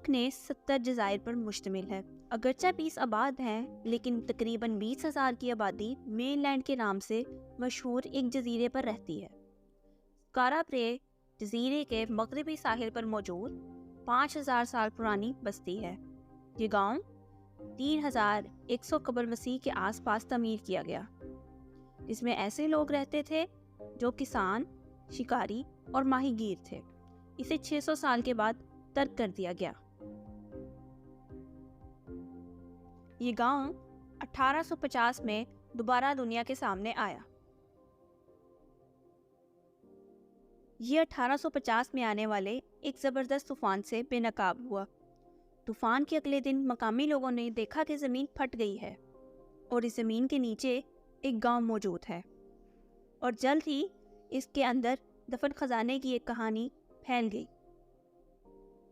نے 70 جزائر پر مشتمل ہے۔ اگرچہ 20 آباد ہیں لیکن تقریباً 20,000 کی آبادی مین لینڈ کے نام سے مشہور ایک جزیرے پر رہتی ہے۔ اسکارا برے جزیرے کے مغربی ساحل پر موجود 5,000 سال پرانی بستی ہے۔ یہ گاؤں 3,100 قبل مسیح کے آس پاس تعمیر کیا گیا، جس میں ایسے لوگ رہتے تھے جو کسان، شکاری اور ماہی گیر تھے۔ اسے 600 سال کے بعد ترک کر دیا گیا۔ یہ گاؤں 1850 میں دوبارہ دنیا کے سامنے آیا۔ یہ 1850 میں آنے والے ایک زبردست طوفان سے بے نقاب ہوا۔ طوفان کے اگلے دن مقامی لوگوں نے دیکھا کہ زمین پھٹ گئی ہے اور اس زمین کے نیچے ایک گاؤں موجود ہے، اور جلد ہی اس کے اندر دفن خزانے کی ایک کہانی پھیل گئی۔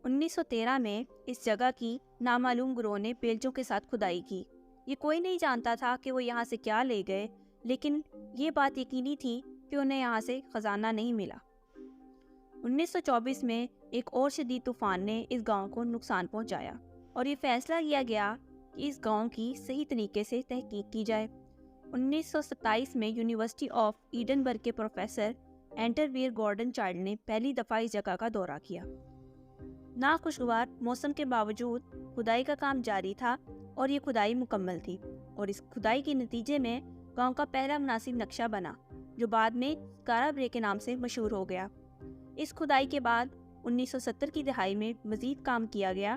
1913 میں اس جگہ کی نامعلوم گروہ نے بیلچوں کے ساتھ کھدائی کی۔ یہ کوئی نہیں جانتا تھا کہ وہ یہاں سے کیا لے گئے، لیکن یہ بات یقینی تھی کہ انہیں یہاں سے خزانہ نہیں ملا۔ 1924 میں ایک اور شدید طوفان نے اس گاؤں کو نقصان پہنچایا، اور یہ فیصلہ کیا گیا کہ اس گاؤں کی صحیح طریقے سے تحقیق کی جائے۔ 1927 میں یونیورسٹی آف ایڈنبرگ کے پروفیسر اینٹرویر گارڈن چائلڈ نے پہلی دفعہ اس جگہ کا دورہ کیا۔ ناخوشگوار موسم کے باوجود کھدائی کا کام جاری تھا، اور یہ کھدائی مکمل تھی، اور اس کھدائی کے نتیجے میں گاؤں کا پہلا مناسب نقشہ بنا، جو بعد میں اسکارا برے کے نام سے مشہور ہو گیا۔ اس کھدائی کے بعد 1970 کی دہائی میں مزید کام کیا گیا،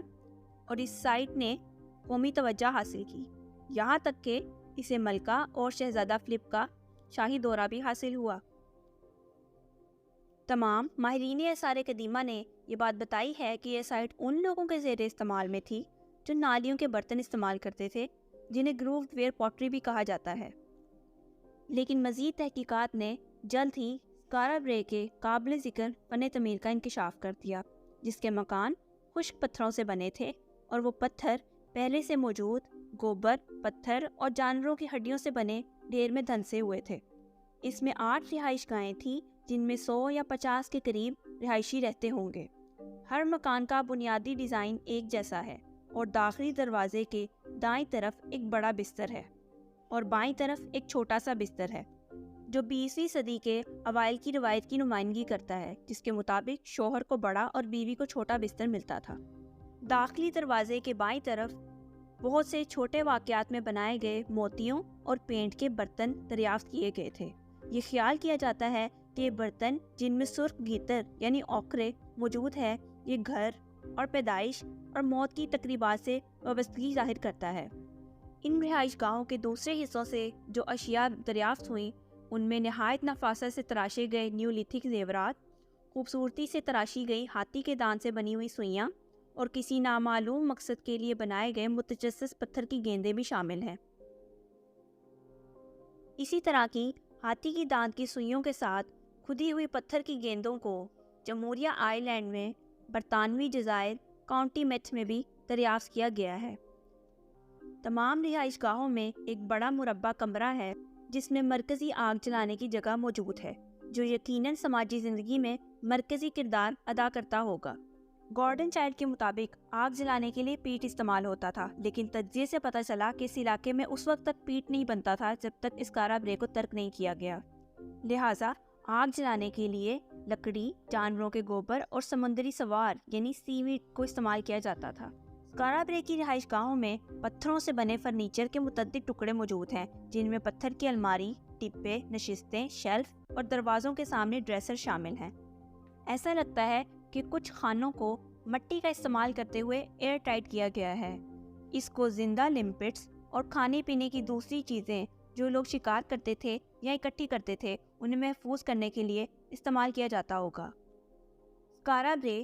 اور اس سائٹ نے قومی توجہ حاصل کی، یہاں تک کہ اسے ملکہ اور شہزادہ فلپ کا شاہی دورہ بھی حاصل ہوا۔ تمام ماہرین آثار قدیمہ نے یہ بات بتائی ہے کہ یہ سائٹ ان لوگوں کے زیر استعمال میں تھی جو نالیوں کے برتن استعمال کرتے تھے، جنہیں گرووڈ ویئر پوٹری بھی کہا جاتا ہے۔ لیکن مزید تحقیقات نے جلد ہی اسکارا برے کے قابل ذکر فن تعمیر کا انکشاف کر دیا، جس کے مکان خشک پتھروں سے بنے تھے، اور وہ پتھر پہلے سے موجود گوبر، پتھر اور جانوروں کی ہڈیوں سے بنے ڈھیر میں دھنسے ہوئے تھے۔ اس میں 8 رہائش گاہیں تھیں، جن میں 100 یا 50 کے قریب رہائشی رہتے ہوں گے۔ ہر مکان کا بنیادی ڈیزائن ایک جیسا ہے، اور داخلی دروازے کے دائیں طرف ایک بڑا بستر ہے اور بائیں طرف ایک چھوٹا سا بستر ہے، جو 20ویں صدی کے اوائل کی روایت کی نمائندگی کرتا ہے، جس کے مطابق شوہر کو بڑا اور بیوی کو چھوٹا بستر ملتا تھا۔ داخلی دروازے کے بائیں طرف بہت سے چھوٹے واقعات میں بنائے گئے موتیوں اور پینٹ کے برتن دریافت کیے گئے تھے۔ یہ خیال کیا جاتا ہے کہ یہ برتن، جن میں سرخ گیتر یعنی اوکرے موجود ہے، یہ گھر اور پیدائش اور موت کی تقریبات سے وابستگی ظاہر کرتا ہے۔ ان رہائش گاہوں کے دوسرے حصوں سے جو اشیاء دریافت ہوئیں، ان میں نہایت نفاست سے تراشے گئے نیولیتھک زیورات، خوبصورتی سے تراشی گئی ہاتھی کے دانت سے بنی ہوئی سوئیاں، اور کسی نامعلوم مقصد کے لیے بنائے گئے متجسس پتھر کی گیندیں بھی شامل ہیں۔ اسی طرح کی ہاتھی کی دانت کی سوئیوں کے ساتھ کھدی ہوئی پتھر کی گیندوں کو جمہوریہ آئی لینڈ میں برطانوی جزائر کاؤنٹی میتھ میں بھی دریافت کیا گیا ہے۔ تمام رہائش گاہوں میں ایک بڑا مربع کمرہ ہے، جس میں مرکزی آگ جلانے کی جگہ موجود ہے، جو یقیناً سماجی زندگی میں مرکزی کردار ادا کرتا ہوگا۔ گارڈن چائلڈ کے مطابق آگ جلانے کے لیے پیٹ استعمال ہوتا تھا، لیکن تجزیے سے پتہ چلا کہ اس علاقے میں اس وقت تک پیٹ نہیں بنتا تھا جب تک اسکارا برے کو ترک نہیں کیا گیا۔ لہٰذا آگ جلانے کے لیے لکڑی، جانوروں کے گوبر اور سمندری سوار یعنی سی ویڈ کو استعمال کیا جاتا تھا۔ اسکارا برے کی رہائش گاہوں میں پتھروں سے بنے فرنیچر کے متعدد ٹکڑے موجود ہیں، جن میں پتھر کی الماری، ٹپے، نشستیں، شیلف اور دروازوں کے سامنے ڈریسر شامل ہیں۔ ایسا لگتا ہے کہ کچھ خانوں کو مٹی کا استعمال کرتے ہوئے ایئر ٹائٹ کیا گیا ہے۔ اس کو زندہ لمپٹس اور کھانے پینے کی دوسری چیزیں جو لوگ شکار کرتے تھے یا اکٹھی کرتے تھے، انہیں محفوظ کرنے کے لیے استعمال کیا جاتا ہوگا۔ اسکارا برے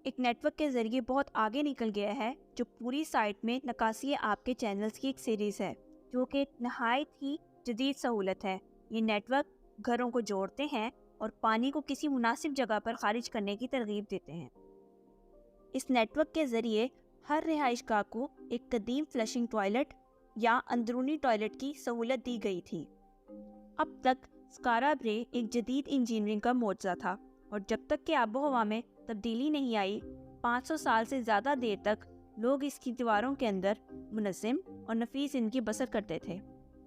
ایک نیٹ ورک کے ذریعے بہت آگے نکل گیا ہے، جو پوری سائٹ میں نکاسی آپ کے چینلز کی ایک سیریز ہے، جو کہ ایک نہایت ہی جدید سہولت ہے۔ یہ نیٹ ورک گھروں کو جوڑتے ہیں اور پانی کو کسی مناسب جگہ پر خارج کرنے کی ترغیب دیتے ہیں۔ اس نیٹ ورک کے ذریعے ہر رہائش گاہ کو ایک قدیم فلشنگ ٹوائلٹ یا اندرونی ٹوائلٹ کی سہولت دی گئی تھی۔ اب تک اسکارا برے ایک جدید انجینئرنگ کا معجزہ تھا، اور جب تک کہ آب و ہوا میں تبدیلی نہیں آئی، 500 سال سے زیادہ دیر تک لوگ اس کی دیواروں کے اندر منظم اور نفیس زندگی بسر کرتے تھے۔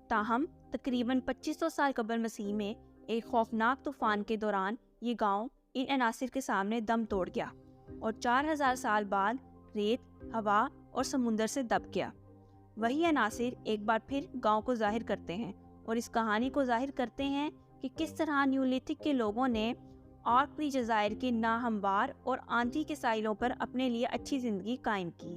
تاہم تقریباً 2500 سال قبل مسیح میں ایک خوفناک طوفان کے دوران یہ گاؤں ان عناصر کے سامنے دم توڑ گیا اور 4000 سال بعد ریت، ہوا اور سمندر سے دب گیا۔ وہی عناصر ایک بار پھر گاؤں کو ظاہر کرتے ہیں اور اس کہانی کو ظاہر کرتے ہیں کہ کس طرح نیولیتھک کے لوگوں نے آرکٹی جزائر کے ناہموار اور آندھی کے ساحلوں پر اپنے لیے اچھی زندگی قائم کی۔